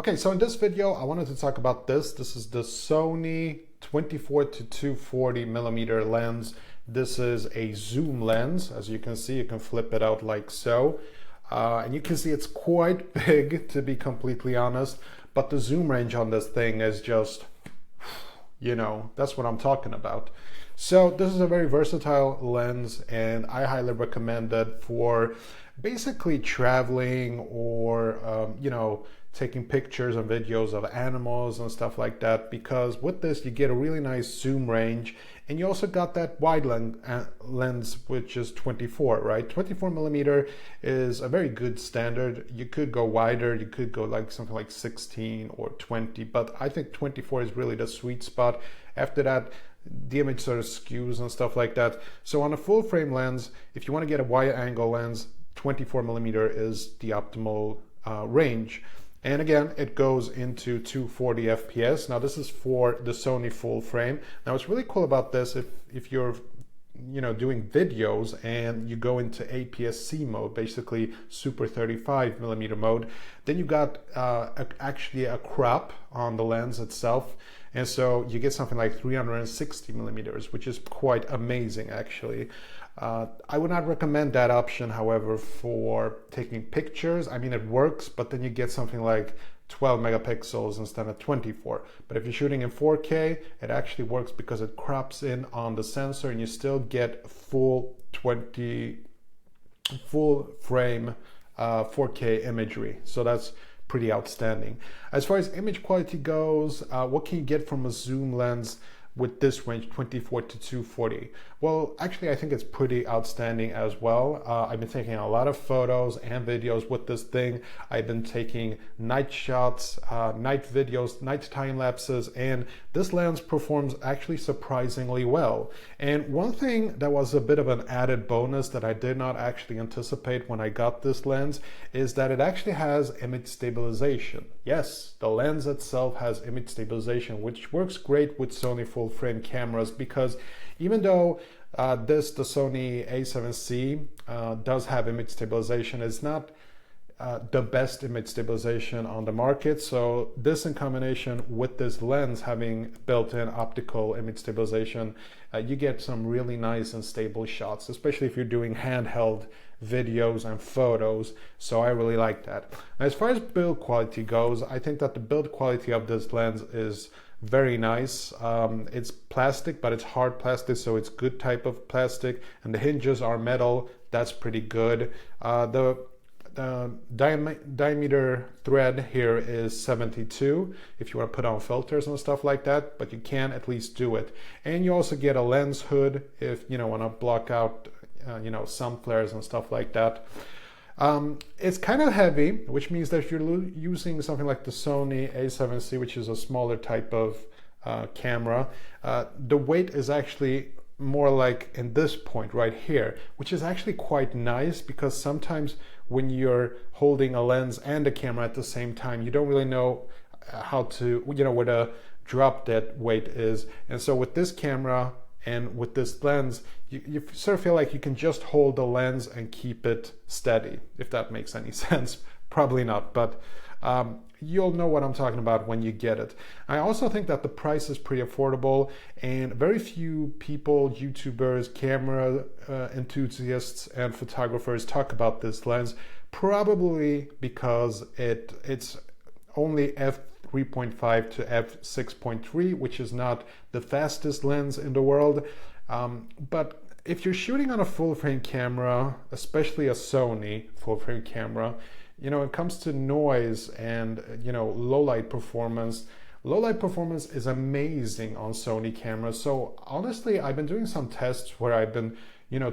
Okay, so in this video, I wanted to talk about this. This is the Sony 24 to 240 millimeter lens. This is a zoom lens. As you can see, you can flip it out like so. And you can see it's quite big, to be completely honest. But the zoom range on this thing is just, you know, that's what I'm talking about. So this is a very versatile lens, and I highly recommend it for basically traveling or, you know, taking pictures and videos of animals and stuff like that, because with this you get a really nice zoom range, and you also got that wide lens, which is 24, right? 24 millimeter is a very good standard. You could go wider, you could go like something like 16 or 20, but I think 24 is really the sweet spot. After that, the image sort of skews and stuff like that. So on a full frame lens, if you want to get a wide angle lens, 24 millimeter is the optimal range. And again, it goes into 240 FPS. Now this is for the Sony full frame. Now what's really cool about this, if you're doing videos and you go into APS-C mode, basically super 35 millimeter mode, then you got actually a crop on the lens itself. And so you get something like 360 millimeters, which is quite amazing actually. I would not recommend that option, however, for taking pictures. I mean, it works, but then you get something like 12 megapixels instead of 24. But if you're shooting in 4K, it actually works because it crops in on the sensor and you still get full frame 4K imagery. So that's pretty outstanding. As far as image quality goes, what can you get from a zoom lens with this range, 24 to 240? Well, actually, I think it's pretty outstanding as well. I've been taking a lot of photos and videos with this thing. I've been taking night shots, night videos, night time lapses, and this lens performs actually surprisingly well. And one thing that was a bit of an added bonus that I did not actually anticipate when I got this lens is that it actually has image stabilization. Yes, the lens itself has image stabilization, which works great with Sony full frame cameras, because even though the Sony a7C does have image stabilization, it's not the best image stabilization on the market. So this, in combination with this lens having built-in optical image stabilization, you get some really nice and stable shots, especially if you're doing handheld videos and photos. So I really like that. As far as build quality goes, I think that the build quality of this lens is very nice. It's plastic, but it's hard plastic, so it's good type of plastic, and the hinges are metal. That's pretty good. The diameter thread here is 72 if you want to put on filters and stuff like that, but you can at least do it. And you also get a lens hood if you want to block out sun flares and stuff like that. It's kind of heavy, which means that if you're using something like the Sony a7C, which is a smaller type of camera, the weight is actually more like in this point right here, which is actually quite nice, because sometimes when you're holding a lens and a camera at the same time, you don't really know how to, where the drop dead weight is. And so with this camera and with this lens, you sort of feel like you can just hold the lens and keep it steady, if that makes any sense. Probably not, but you'll know what I'm talking about when you get it. I also think that the price is pretty affordable, and very few people, YouTubers, camera enthusiasts, and photographers talk about this lens, probably because it's only f3.5 to f6.3, which is not the fastest lens in the world. But if you're shooting on a full frame camera, especially a Sony full frame camera, when it comes to noise and low light performance is amazing on Sony cameras. So honestly, I've been doing some tests where I've been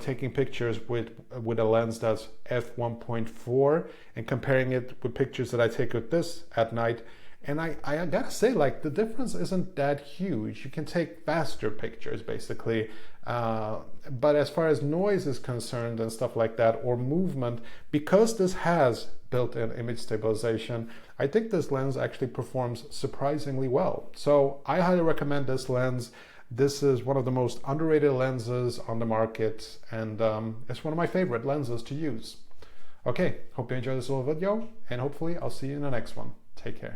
taking pictures with a lens that's f1.4 and comparing it with pictures that I take with this at night. And I gotta say, like, the difference isn't that huge. You can take faster pictures, basically. But as far as noise is concerned and stuff like that, or movement, because this has built-in image stabilization, I think this lens actually performs surprisingly well. So I highly recommend this lens. This is one of the most underrated lenses on the market, and it's one of my favorite lenses to use. Okay, hope you enjoyed this little video, and hopefully I'll see you in the next one. Take care.